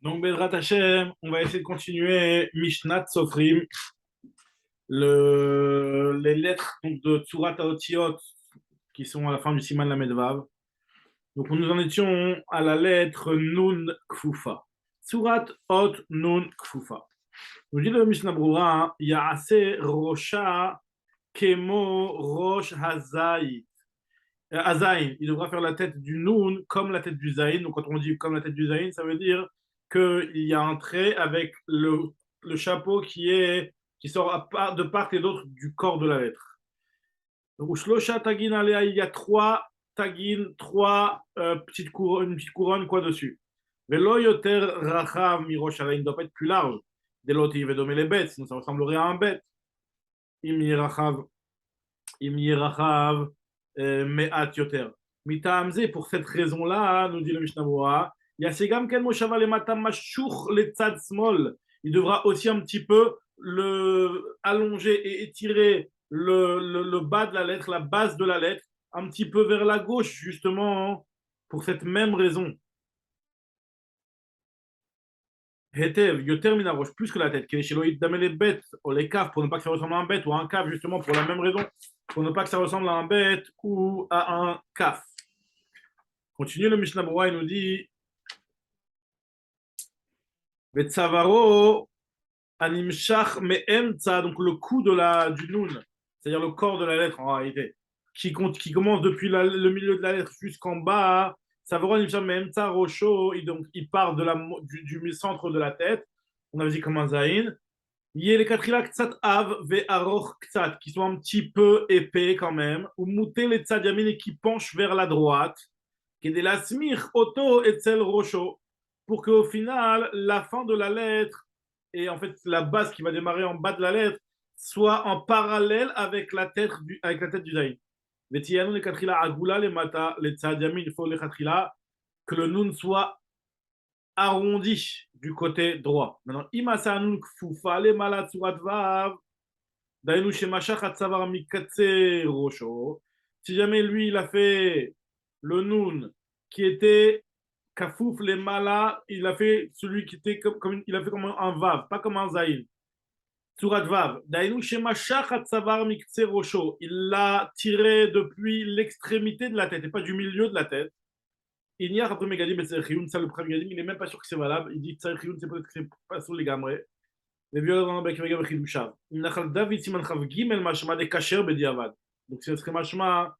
Donc, Bezrat Hashem, on va essayer de continuer Mishnat Sofrim, les lettres donc, de Tsurat Haotiyot qui sont à la fin du Siman Lamed Vav. Donc, nous en étions à la lettre Nun Kfufa. Tsurat Hot Nun Kfufa. Nous dit le Mishnah Brura, Yaase Rosha Kemo Rosh Hazaït. Azaïn, il devra faire la tête du Nun comme la tête du Zaïn. Donc, quand on dit comme la tête du Zaïn, ça veut dire qu'il y a un trait avec le chapeau qui sort de part et d'autre du corps de la lettre. Donc, Shlosha Tagin Alea, il y a trois tagin, une petite couronne quoi dessus. Velo Yoter Rachav Mirosh Alain, il ne doit pas être plus large. Des lotis, il va dommer les bêtes, sinon ça ressemblerait à un bête. Imi Rachav Rachav Me'at Yoter. Mitamze, pour cette raison-là, nous dit le Mishnah Berurah, Yasegam Ken Moshava le Matam Mashuch le Tzad Small. Il devra aussi un petit peu allonger et étirer le bas de la lettre, la base de la lettre, un petit peu vers la gauche, justement, pour cette même raison. Hetev, Yoter Minarosh, plus que la tête. Kesheloïd Damele Bet, ou les caves, pour ne pas que ça ressemble à un bête, ou à un cave, justement, pour la même raison, pour ne pas que ça ressemble à un bête ou à un caf. Continue le Mishnah Berurah, il nous dit Vetsavaro Animshach Me'emtsa, donc le cou du Nun, c'est-à-dire le corps de la lettre en réalité, qui commence depuis le milieu de la lettre jusqu'en bas. Savaro Animshach Me'emtsa Rosho, donc il part du centre de la tête. On avait dit comme un Zaïn. Yé les katrila ktsat av ve aroch ktsat, qui sont un petit peu épais quand même, ou mouté les tzadiamin et qui penchent vers la droite, qui est de la smir auto et tsel rocho, pour qu'au final, la fin de la lettre, et en fait la base qui va démarrer en bas de la lettre, soit en parallèle avec la tête du zaïn. Vetiyanou les katrila agula les mata, les tzadiamin, il faut les katrila, que le nun soit arrondi du côté droit. Maintenant, Imasanun Kfufa, les malades surat vav, Dainu Shemashach Atsavar Mikatse Rosho. Si jamais lui, il a fait le Nun qui était Kafouf les malas, il a fait celui qui était il a fait comme un Vav, pas comme un Zaïn. Surat Vav. Dainu Shemashach Atsavar Mikatse Rosho. Il l'a tiré depuis l'extrémité de la tête et pas du milieu de la tête. Il n'y a après Megadim et Tsarechioun, ça le premier Megadim, il n'est même pas sûr que c'est valable. Il dit Tsarechioun, c'est peut-être que c'est pas sur les gamrés. Les violeurs dans le bec Megadim et Chidushav. Il n'a pas David Siman Chav Gimel Mashma des Kacher Bediavad. Donc ce serait Mashma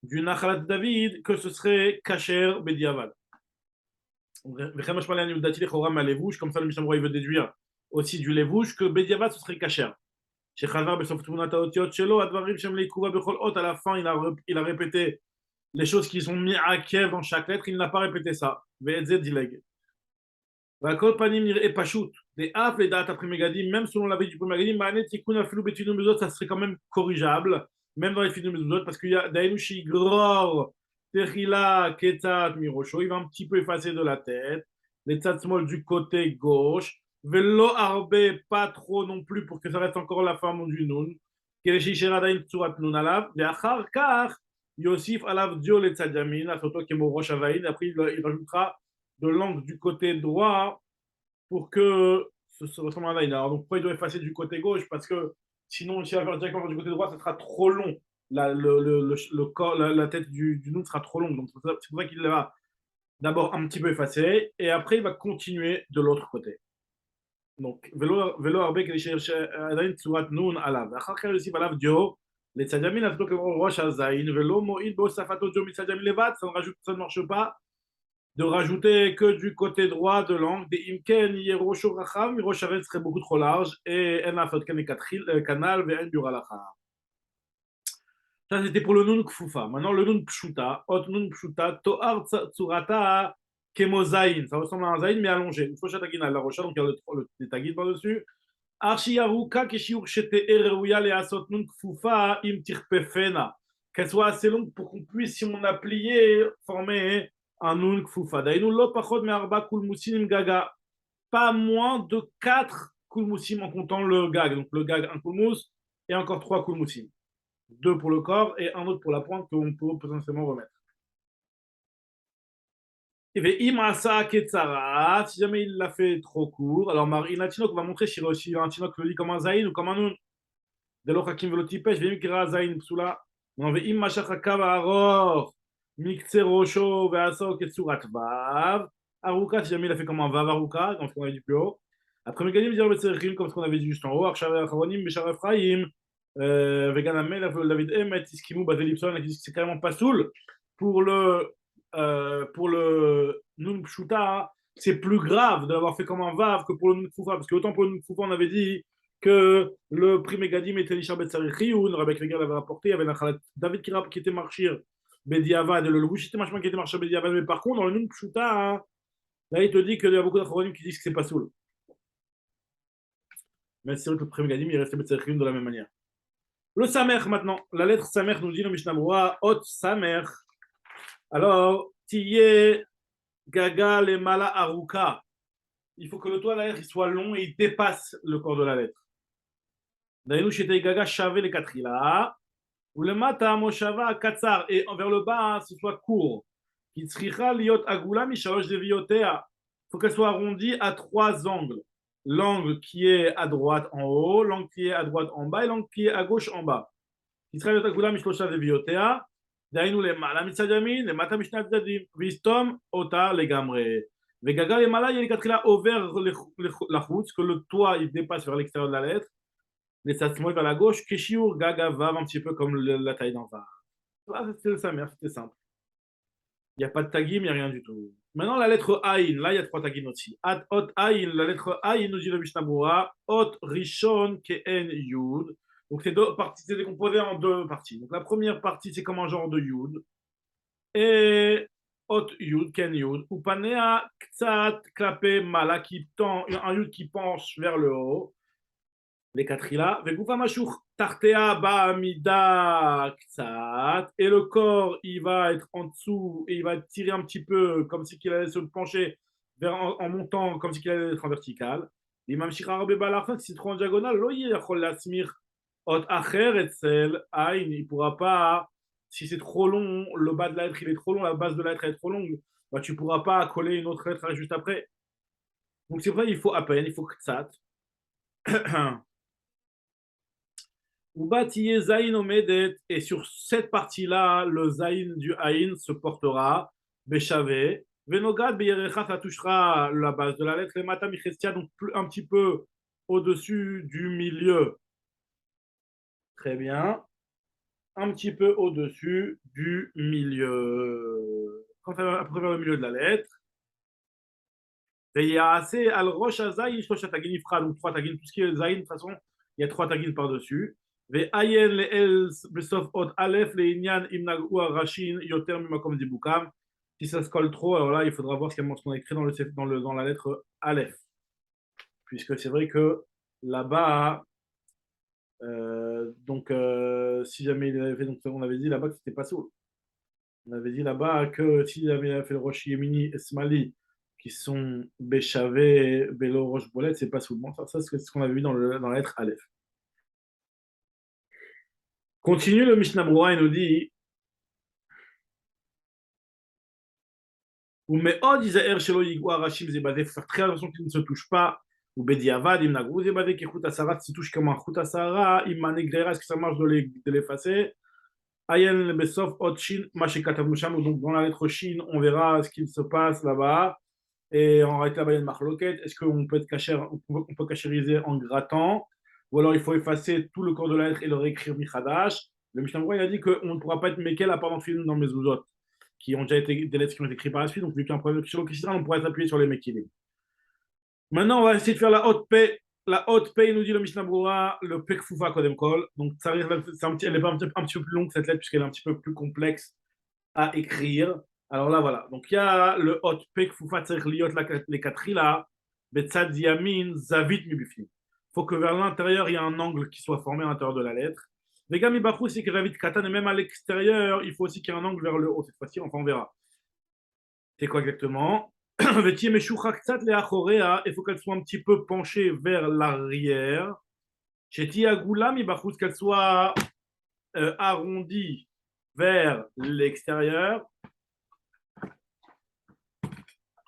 du Nachalat David que ce serait Kacher Bediavad. Vechem Mashma Leani Udati le Choram à Levouche, comme ça le Mishnah il veut déduire aussi du Levouche que Bediavad ce serait Kacher. Chez Chavar Besof Tumunata Otiot Shelo, Advarim Shem Leikouva Bechol Hot, à la fin il a répété les choses qui sont mises à Kiev dans chaque lettre, il n'a pas répété ça. VZ dileg. Vakol panim et pachout. Des af les dates après Megadim, même selon l'avis du premier Megadim, manet tikun afilou betidum bezot, ça serait quand même corrigeable, même dans les fidum bezot, parce qu'il y a Daïnushi gror, techila, ketat, mirocho, il va un petit peu effacer de la tête, les tzat small du côté gauche, velo arbe, pas trop non plus pour que ça reste encore la forme du nun, kereshi sheradain tsurat nun alav, et achar kar, Yosif alav dio le tzadjamin, à soto kemo rosh avaïn, après il rajoutera de l'angle du côté droit pour que ce ressemble à un line. Alors, donc, pourquoi il doit effacer du côté gauche? Parce que sinon, si il va faire directement du côté droit, ça sera trop long. Le corps, la tête du Noun sera trop longue. Donc, c'est pour ça qu'il va d'abord un petit peu effacer et après, il va continuer de l'autre côté. Donc, vélo הרבה כדי שעדיין צורת נון עליו. ואחר כך יוסיף עליו דיו לצד ימין, לעשותו כמו ראש הזין, ולא מועיל בהוספתו דיו מצד ימין לבד, ça ne marche pas de rajouter que du côté droit de l'angle. Des imken, yerosho racham, mirosharet serait beaucoup trop large, et en afot ken canal, ve en duralacha. Ça, c'était pour le nun kfufa. Maintenant, le nun pshuta, hot nun pshuta, toar tsurata kemozain. Ça ressemble à un zain, mais allongé. Une fois tagina, la rocha, donc il y a le tagine par-dessus. Archi yaruka keshiur shete ereouya le asot nun kfufa im tirpefena. Qu'elle soit assez longue pour qu'on puisse, si on a plié, former un nun kfufa. Dainu lo pachot me arba kulmusim gaga. Pas moins de 4 kulmusim en comptant le gag. Donc le gag, un kulmus, et encore 3 kulmusim. 2 pour le corps et un autre pour la pointe qu'on peut potentiellement remettre. Si jamais il l'a fait trop court, alors Marina Tinok va montrer si un Tinok le lit comme un Zaïn ou comme un Nun. Dès lors Hakim Velotipesh, Vimikira Zaïn Psula. On veut Imashach Hakava Aror, Mikse Rosho, Veaso, Ketsurat Vav. Aruka, si jamais il a fait comme un Vav Aruka, comme ce qu'on avait dit plus haut. Après Megadim, dire Betserchim, comme ce qu'on avait dit juste en haut. Arshav Acharonim, Beshar Ephraim, Veganamel, David Emet, Iskimu, Bazelipson, c'est carrément pas soul. Pour le Nun Pshuta, c'est plus grave de l'avoir fait comme un Vav que pour le Nun Kfufa. Parce que autant pour le Nun Kfufa, on avait dit que le prix Megadim était Lisha Betsarikhiyoun, Rabek Regal l'avait rapporté, il y avait Nachalat David Kirab qui était marchir Bediavad, et le Louis était marchir qui était marchir Bediavad, mais par contre, dans le Nun Pshuta, hein, là, il te dit qu'il y a beaucoup d'Achronim qui disent que c'est pas soul. Mais c'est vrai que le prix Megadim, il est resté Betsarikhiyoun de la même manière. Le Samer maintenant, la lettre Samer nous dit le Mishnah Broa, Ot Samer. Alors, Tiye Gaga le Mala Aruka. Il faut que le toit de la lettre il soit long et il dépasse le corps de la lettre. D'ailleurs, chez Gaga Chave les Katrila. Ou le Mata Moshava Katsar. Et vers le bas, ce soit court. Kitzricha Liot Agula Mishalosh Deviotea. Il faut qu'elle soit arrondie à 3 angles. L'angle qui est à droite en haut, l'angle qui est à droite en bas et l'angle qui est à gauche en bas. Kitzricha Liot Agula Mishalosh Deviotea. דהיינו למעלה מצד ימין, למטה משני הצדדים, ויסתום אותה לגמרי. וגגה למעלה יהיה לכתחילה עובר לחוץ, que le toit il dépasse vers l'extérieur de la lettre, les צד שמאל vers la gauche, כשיעור גגה ו' un petit peu comme la taille d'un vase. C'était sa mère, c'était simple. Il n'y a pas de tagim, il n'y a rien du tout. Maintenant la lettre Aïn, là il y a 3 tagim aussi. Ot Aïn, la lettre Aïn nous dit le Mishnah Berurah, Ot Rishon Ke'en Yud. Donc c'est décomposé en 2 parties. Donc la première partie c'est comme un genre de Yud. Et Ot Yud, Ken Yud. Upanea Ktsat Klape Mala qui tend, un Yud qui penche vers le haut. Les 4 là. Vegufa Mashur Tartea Ba'amida Ktsat. Et le corps il va être en dessous et il va tirer un petit peu comme si il allait se pencher vers, en montant comme si il allait être en vertical. L'imam Shira Bebalafat, si c'est trop en diagonale, l'oyer Yachol Lasmir. Ot Acher Etzel, Aïn, il ne pourra pas, si c'est trop long, le bas de la lettre il est trop long, la base de la lettre est trop longue, bah, tu ne pourras pas coller une autre lettre juste après. Donc c'est vrai, il faut à peine, il faut Ktsat. Ubatiye Zain Omedet, et sur cette partie-là, le Zain du Aïn se portera, Beshavé, Venogad Beyerecha, ça touchera la base de la lettre, et Mata Michestia, donc un petit peu au-dessus du milieu. Très bien. Un petit peu au-dessus du milieu. Quand elle va à peu près vers le milieu de la lettre. Et il y a assez al rosh azayin shlosh tagin ifra, donc 3 tagin, tout ce qui est zayin, de toute façon, il y a 3 tagin par-dessus. Ve ayen le el besof ot alef le inyan imnagu arashin yoter mimakom dibukam. Si ça se colle trop, alors là, il faudra voir ce qu'on a écrit dans la lettre alef. Puisque c'est vrai que là-bas, si jamais il avait fait, donc on avait dit là-bas que c'était pas sourd. On avait dit là-bas que s'il avait fait le Rosh Yemini et Smali, qui sont Béchavé, Bélo, Roche Bolette, c'est pas sourd. Bon, ça c'est ce qu'on avait vu dans la lettre Aleph. Continue le Mishnah Berurah, il nous dit ou mais Izaer Shelo Yigua Rashim Zebadé, faut faire très attention qu'il ne se touche pas. Ou Bediavad, Imnagou Zebadé, qui Chouta Sarah, se touche comme un Chouta Sarah, Immanegrera, est-ce que ça marche de l'effacer? Ayen Besof Ot Shin, Mashekatamusham, donc dans la lettre Shin, on verra ce qu'il se passe là-bas. Et en réalité, là-bas, il y a une marloquette. Est-ce qu'on peut être on peut cachériser en grattant? Ou alors il faut effacer tout le corps de la lettre et le réécrire Michadash? Le Mishnah Berurah, il a dit qu'on ne pourra pas être Mekel à part dans film dans mes Mezuzot, qui ont déjà été des lettres qui ont été écrites par la suite. Donc, vu qu'il y a un problème sur le on pourrait s'appuyer sur les Mekilim. Maintenant, on va essayer de faire la haute paix. La haute paix, nous dit le Mishnah Berurah, le Pekfoufa Kodem Kol. Donc, elle est un petit peu plus longue cette lettre, puisqu'elle est un petit peu plus complexe à écrire. Alors là, voilà. Donc, il y a le hot Pekfoufa Tzarich Liot les 4 là, Betzad Yamin, Zavit Mibufim. Il faut que vers l'intérieur, il y a un angle qui soit formé à l'intérieur de la lettre. Vegami Bachou, c'est que Ravit Katan, et même à l'extérieur, il faut aussi qu'il y ait un angle vers le haut. Cette fois-ci, enfin, on verra. C'est quoi exactement? Il faut qu'elle soit un petit peu penchée vers l'arrière. Chez Tiagoula, qu'elle soit arrondie vers l'extérieur.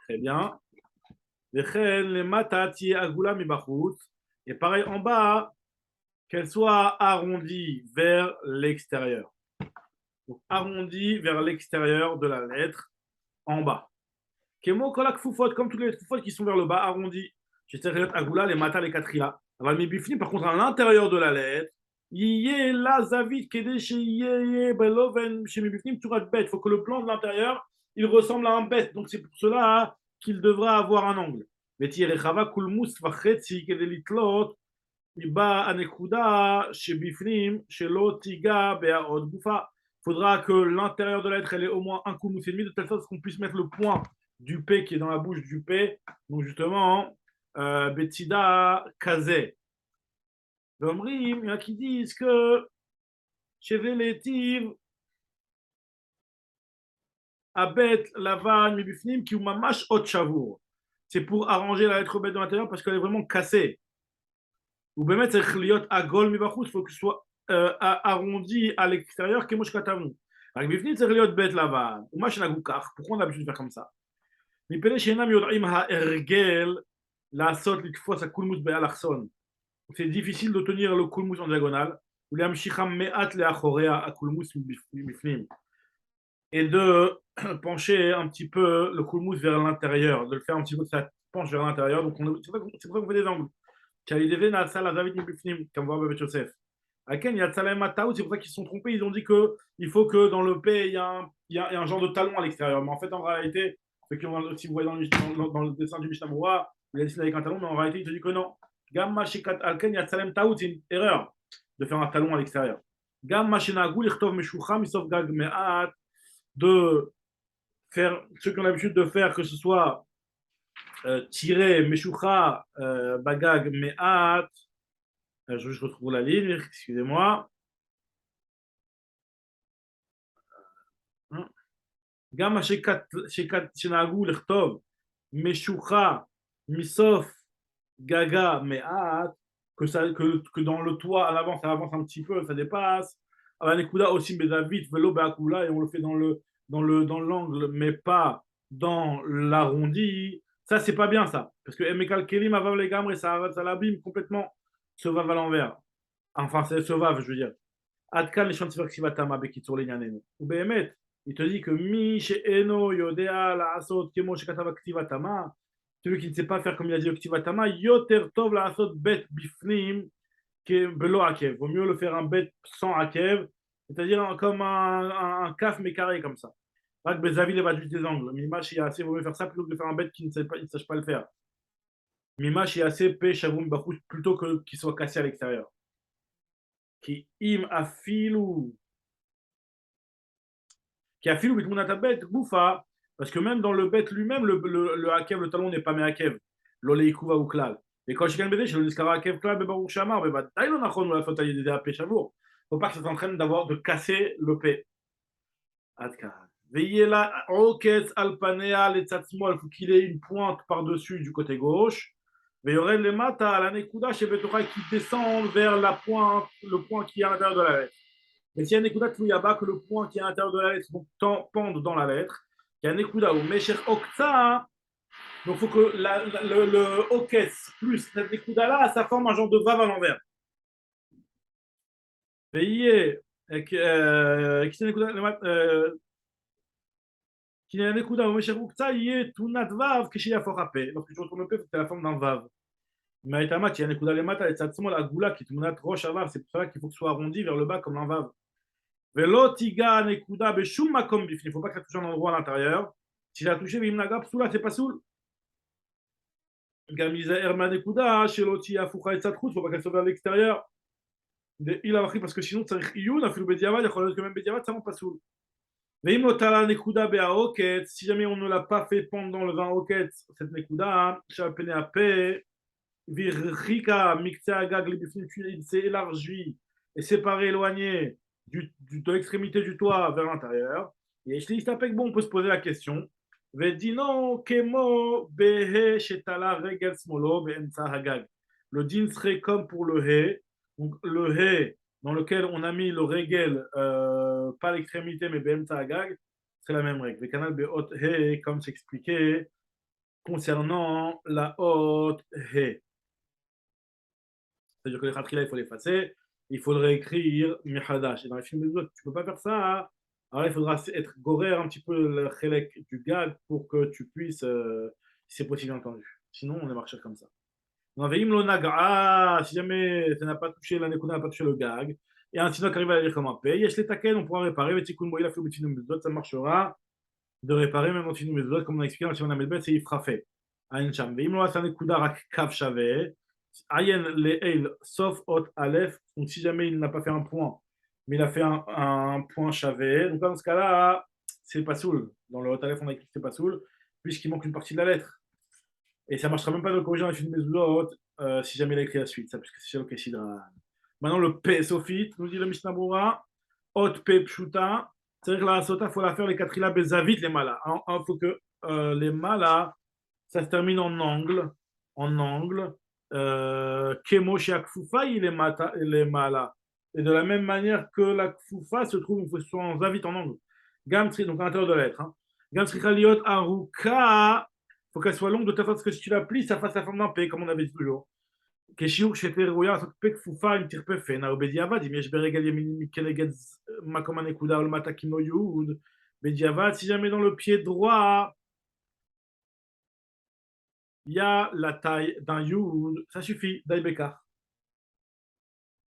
Très bien. Les matati agula mibachut. Et pareil en bas, qu'elle soit arrondie vers l'extérieur. Donc arrondie vers l'extérieur de la lettre en bas. Kemo kolak fufot, comme toutes les fufot qui sont vers le bas, arrondis. J'essaierai agula, les mata, les katrila. Aval mi bifni, par contre, à l'intérieur de la lettre, yé la zavit kede chez yé beloven chez mi bifni, tu bête. Il faut que le plan de l'intérieur, il ressemble à un bête. Donc c'est pour cela qu'il devra avoir un angle. ותהיה רחבה קולמוס וחצי כדי לתלות בה הנקודה שבפנים שלא תיגע בהעוד גופה. Il faudra que l'intérieur de la lettre elle ait au moins un coulmousse et demi de telle sorte qu'on puisse mettre le point du P qui est dans la bouche du P. Donc justement, Betsida Kazé. L'omrim, il y en a qui disent que chez Vélétiv, Abet Lavan Mibifnim, qui ou mamash hot chavour. C'est pour arranger la lettre bête de l'intérieur parce qu'elle est vraiment cassée. Ou bien c'est chliot agol mibachut, il faut que ce soit arrondi à l'extérieur, qui est moshkatamu. Avec Bifnim, c'est chliot bête Lavan. Ou machinagukach. Pourquoi on a l'habitude de faire comme ça? מפני שאינם יודעים ההרגל לעשות לתפוס הקולמוס באלכסון. C'est difficile de tenir le coulmousse en diagonale, ולהמשיכה מעט לאחוריה הקולמוס מבפנים, et de pencher un petit peu le coulmousse vers l'intérieur, de le faire un petit peu, ça penche vers l'intérieur, donc c'est pour ça qu'on fait des angles. כשהידידי נעשה לזווית מבפנים, כמובן בבית יוסף. Aken, c'est pour ça qu'ils se sont trompés, ils ont dit qu'il faut que dans le P, il y a un genre de talon à l'extérieur, mais en fait, en réalité, si vous voyez dans le dessin du Mishnah Moura, il a dessiné avec un talon, mais en réalité, il te dit que non. Gamma Shikat Alken Yatsalem Taout, c'est une erreur de faire un talon à l'extérieur. Gamma Shinagou, Lichtov Meshucha, Misov Gag Me'at, de faire ce qu'on a l'habitude de faire, que ce soit tirer Meshucha, Bagag Me'at. Je retrouve la ligne, excusez-moi. גם מה שנהגו לכתוב משוחה מסוף gaga מעט, que dans le toit à l'avant ça avance un petit peu, ça dépasse. Alors Nekuda aussi Bezavit, Velo Beakula, et on le fait dans l'angle, mais pas dans l'arrondi. Ça, c'est pas bien ça. Parce que Emekal Kelim Avav les Gamres, ça l'abîme complètement ce vav à l'envers. Enfin, c'est ce vav, je veux dire. Adkan les chantiers Ksivatama Bekitsur Lenyanenu. Ou Behemet. Il te dit que Mi She'eno Yodea la Asot Kemo Shekatava Ktivatama, celui qui ne sait pas faire comme il a dit Ktivatama, Yoter Tov la Asot Bet Bifnim ke Belo Akev. Vaut mieux le faire un bet sans Akev, c'est-à-dire comme un kaf mais carré comme ça. Rak Bezavi va juste des angles. Mimash est assez, vaut mieux faire ça plutôt que de faire un bet qui ne sache pas le faire. Mimash est assez Pe Shavum Bachus plutôt que qu'il soit cassé à l'extérieur. Qui im afilu. Qui a filou bet boufa, parce que même dans le bet lui-même, le hakev, le talon n'est pas hakev, l'oleikuva ou klal. Et quand je gagne je le discara hakev klal, bebarou shamar, beba taïlo nachon ou la faute à yédé à péchavour. Faut pas que ça t'entraîne de casser le P. Adka. Veillez là, oketz alpanea, les tsatsmol, faut qu'il ait une pointe par-dessus du côté gauche. Veillorel les mata, la nekuda, chez Betora qui descend vers la pointe, le point qui est à l'intérieur de la lettre. Mais s'il y a un écouda Tlouyaba, que le point qui est à l'intérieur de la lettre pende dans la lettre, il y a un écouda ou Mesher Okta, donc il faut que le Okes plus cet écouda là, ça forme un genre de vav à l'envers. Veillez, qui a un écouda ou Mesher Okta, il y a Tunat Vav, qui est fort rapé. Lorsque je retourne le P, c'est la forme d'un vav. Mais il y a un écouda les matas, et Tsatsmo, la goula, qui est Tunat Roche à vav, c'est pour ça qu'il faut que ce soit arrondi vers le bas comme un vav. Velo tiga nekuda beshum makom bifni. Il ne faut pas que ça touche un endroit à l'intérieur. Si ça a touché, vimnaga psoula, c'est pas soul. Gamiza erma nekuda, sheloti afucha et satrout, il ne faut pas qu'elle soit vers l'extérieur. Il a marqué parce que sinon, ça iyun, a fait le bediavad, il y a que même bediavad, ça rend pas soul. Veimotala nekuda bea oket, si jamais on ne l'a pas fait pendant le vin oket, cette nekuda, chapene ape, virrika, mikta gag, il s'est élargi et séparé, éloigné de l'extrémité du toit vers l'intérieur. Et je dis, bon, on peut se poser la question. Le din serait comme pour le he. Donc le he dans lequel on a mis le regel, pas l'extrémité, mais bemsa hagag, c'est la même règle. Le canal beot he, comme s'expliquait concernant la haute He. C'est-à-dire que les khatrila, il faut l'effacer, il faudrait écrire Mihadash. Et dans les films de tu ne peux pas faire ça. Alors il faudra être gorer un petit peu le khélek du gag pour que tu puisses, si c'est possible entendu. Sinon, on est marché comme ça. Non, veim lo naga, si jamais ça n'a pas touché, la nekuna n'a pas touché le gag, et un sinon qui arrive à lire comme un P, yesh les taken, on pourra réparer, vetikun moïla fait betinu mezuzot, ça marchera de réparer même dans tinu mezuzot, comme on a expliqué dans Shimon Amedbet, c'est il fera fait. Aïn cham, veim lo asa nekuda rak kav shave, ayen le eil, sauf ot alef, donc si jamais il n'a pas fait un point, mais il a fait un point chavé, donc dans ce cas-là, c'est pas soul. Dans le hot alef, on a écrit que c'est pas soul, puisqu'il manque une partie de la lettre. Et ça ne marchera même pas de le corriger dans les films Mezuzot si jamais il a écrit la suite, ça, parce que c'est le Kessidran. Maintenant, le P Sophite, nous dit le Mishnah Bura, Hot P Pshuta, c'est-à-dire que la Sota, il faut la faire les quatre Bezavit, les malas. Il faut que les malas, ça se termine en angle. Kemo chez Akfufa, il est les malas. Et de la même manière que la Kfufa se trouve, il faut que ce soit en Zavit, en angle. Gamtri, donc à l'intérieur de la lettre. Hein. Gamtri Khaliot Aruka, faut qu'elle soit longue de telle sorte que si tu la plies, ça fasse la forme d'un P, comme on avait dit toujours. כשיעור שתהיה ראויה לעשות פה כפופה עם תרפה פנה, ובדיעבד, אם יש ברגל ימין כנגד מקום הנקודה או למטה כמלוא יוד, בדיעבד, si jamais dans le pied droit, il y a la taille d'un yud, ça suffit, d'aïe bekar.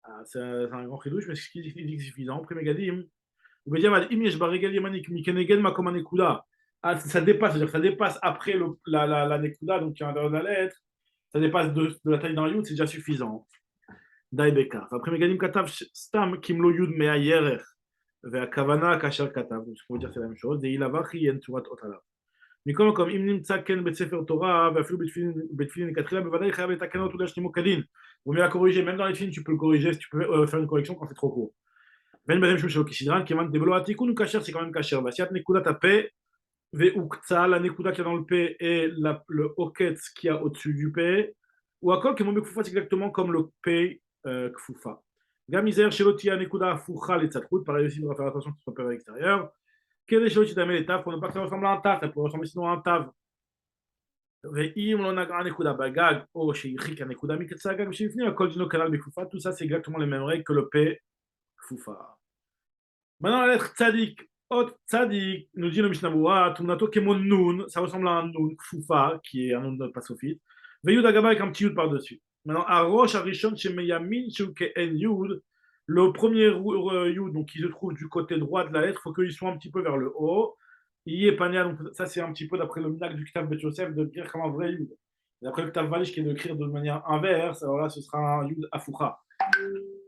Ah, c'est un grand chidouche, mais ce qui dit que c'est suffisant. Après Megadim, ובדיעבד, אם יש ברגל ימנית מכנגד מקום הנקודה, ça dépasse, c'est-à-dire que ça dépasse après la nekuda, donc qui est à l'intérieur de la lettre, ça dépasse de la taille d'un yud, c'est déjà suffisant. Daibeka. Après, Megadim Katav Stam Kimlo Yud Mea Yerer. Kavana Kasher Katav. Ce qu'on veut dire, c'est la même chose. Et il a vachi yen turat otala. Mais comme im nimtsa ken bet sefer Torah, vafilu betfilin katrila, bevadai chayav et takenot ou dashnimo kadin. Vous mieux la corriger, même dans les films, tu peux le corriger si tu peux faire une correction quand c'est trop court. Ben bazem shul shel kishidran, qui man debelo atikun ou kasher, c'est quand même kasher. Vasiat nekuda tape, ve ukta, la nekuda qui est dans le P et le oketz qui a au-dessus du P. Ou à quoi que mon bekoufa, c'est exactement comme le P kfoufa. Gamizer, Shelotia, Nekuda, Foucha, les Tsatrout, pareil aussi, il faudra faire attention que ce soit pas à l'extérieur. Quel est Shelotia d'Amel et Tav, pour ne pas que ça ressemble à un Tav, ça pourrait ressembler sinon à un Tav. Ve'im, l'onagra, Nekuda, Bagag, O, Sheichik, Nekuda, Miketsagag, Shifni, à col du Nokanal, Bekoufa, tout ça, c'est exactement les mêmes règles que le P kfoufa. Maintenant, la lettre Tzadik, Ot Tzadik, nous dit le Mishnah Bura, Tunato Kemon Nun, ça ressemble à un Nun, Kfoufa, qui est un nom de pas sophite. Ve'yud Agaba avec un petit Yud par-dessus. Maintenant, Arosh Arishon Shemeyamin Shuke En Yud, le premier Yud, donc qui se trouve du côté droit de la lettre, il faut qu'il soit un petit peu vers le haut. Yepania, donc ça c'est un petit peu d'après le Minak du Ktav Bet Yosef de dire comme un vrai Yud. D'après le Ktav Valish qui est d'écrire de manière inverse, alors là ce sera un Yud Afoucha,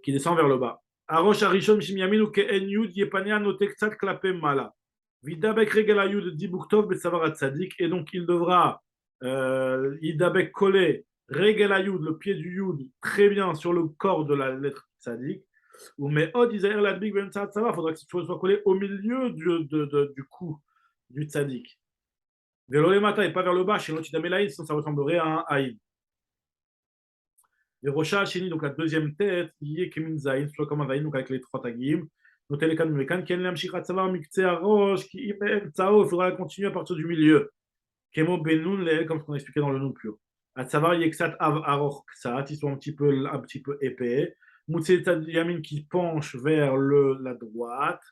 qui descend vers le bas. Arosh Arishon Shemeyamin Uke En Yud, Yepania noté Ktsat Klape Mala. Vidabek Regala Yud Dibuktov Betsavar Tzadik, et donc il devra Idabek coller Regel Yud, le pied du Yud, très bien sur le corps de la lettre Tzadik. Ou mais Od Isaïr Ladbik Ben Tzad Sava, il faudra que ce soit collé au milieu du cou du Tzadik. Vers le matin et pas vers le bas, chez l'Otidamelaïd, sinon ça ressemblerait à un Haïd. Les Rocha Sheni, donc la deuxième tête, Yé Kemin Zaïn, soit comme un Zaïn, donc avec les trois tagim. Noté les cannes Mekan, Ken Lam Shikrat Savar, Mikte Arosh, qui Tsao, il faudra continuer à partir du milieu. Kemo Benoun, comme ce qu'on a expliqué dans le nom plus haut. À savoir, Yeksat Av Aror Ksat, ils sont un petit peu épais. Moutsetat Yamin qui penche vers la droite,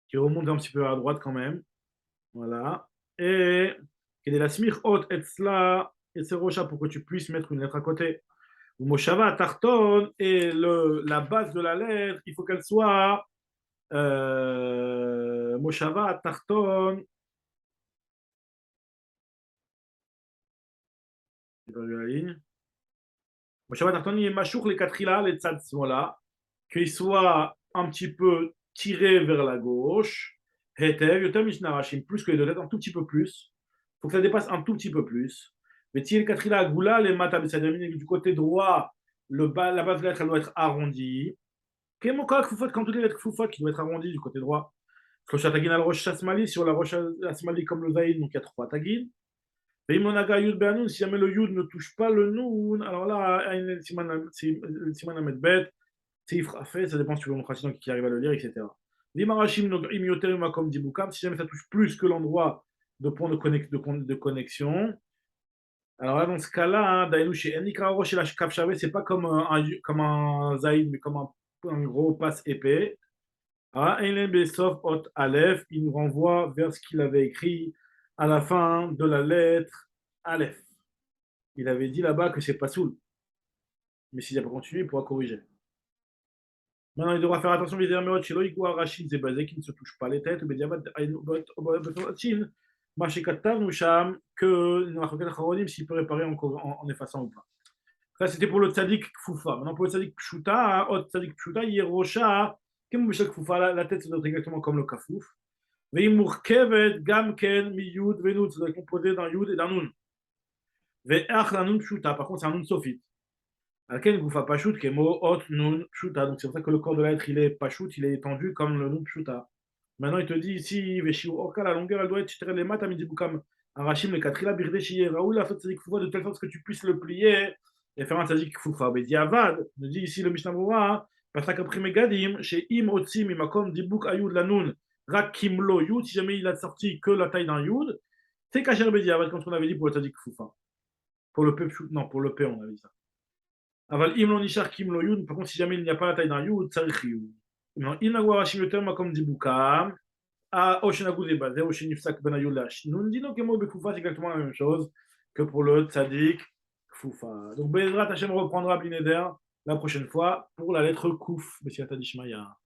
qui remonte un petit peu à la droite quand même. Voilà. Et il est la smir hot et cela, et c'est rocha pour que tu puisses mettre une lettre à côté. Ou Moshava Tarton, et la base de la lettre, il faut qu'elle soit Moshava Tarton. J'ai perdu la ligne. Moshava Tarton, il est machouk les katrila, les tzad, voilà. Qu'il soit un petit peu tiré vers la gauche. Hetev, yotem mishnarashim, plus que les deux têtes, un tout petit peu plus. Il faut que ça dépasse un tout petit peu plus. Mais si le katrila goula, les matam, du côté droit, la base de la lettre, elle doit être arrondie. Quel mon cas quand toutes les lettres foufot qui doit être arrondie du côté droit. Sur la roche asmali, sur la roche asmali comme le zaïd, donc il y a trois tagines. Et monaga yud be'anoun, si jamais le yud ne touche pas le noun, alors là, siman amed bet, c'est fait, ça dépend si tu veux montrer qui arrive à le lire, etc. L'Imarashim, comme dit Boukam, si jamais ça touche plus que l'endroit de points de connexion. Alors là, dans ce cas-là, hein, Dainu chez Enikra Roche et la Kaf Shavet, c'est pas comme un Zaïd, mais comme un gros passe épais. Ah, Eilen Besov Ot Aleph, il nous renvoie vers ce qu'il avait écrit à la fin de la lettre Aleph. Il avait dit là-bas que c'est pas soul. Mais s'il n'a pas continué, il pourra corriger. Maintenant, il devra faire attention, les Meot Shelo Igua Rachid Zebazé, qui ne se touche pas les têtes, mais Diabat Chin, Mashekatav Nusham, que Nachakel Charonim, s'il peut réparer en effaçant ou pas. Ça, c'était pour le Tzadik Kfoufa. Maintenant, pour le Tzadik Pshuta, Ot Tzadik Pshuta, Yerosha, comme Mishak Kfoufa, la tête, ça doit être exactement comme le Kafouf. Veimurkevet, Gamken, Miyud, Venut, ça doit être composé d'un Yud et d'un Nun. Ve'ach, la Nun Pshuta, par contre, c'est un Nun Sophite. Alken Goufa Pashut, qui est mot Ot Nun Pshuta. Donc, c'est pour ça que le corps de la lettre, il est Pashut, il est étendu comme le Nun Pshuta. Maintenant, il te dit ici, Veshiu Orka, la longueur, elle doit être Chitre les mat, Amidibukam, Arachim, le Katrila, Birde, Shiye, Raoul, la faute Tzadik Kfoufa, de telle sorte que tu puisses le plier et faire un Tzadik Kfoufa. Mais Diavad, nous dit ici le Mishnah Brura, parce qu'après Megadim, chez Im Otsim, Imakom, Dibuk, Ayud, la Nun, Rak Kimlo, Yud, si jamais il a sorti que la taille d'un Yud, c'est Kacher Bediavad, comme on avait dit pour le Tzadik Kfoufa. Pour le P, non, pour le P, on avait dit ça. Aval im lo nishar kim lo yud, par contre, si jamais il n'y a pas la taille d'un yud, tsarich yud. Non, il n'a pas rachim le terme comme dit Boukam, à Oshenagu de Bazé, Oshenifsak ben ayud lash. Nous disons que le mot Bekoufa, c'est exactement la même chose que pour le tzadik Kfoufa. Donc, Bezrat Hashem reprendra Blineder la prochaine fois pour la lettre Kouf, Bessiata Dishmaya.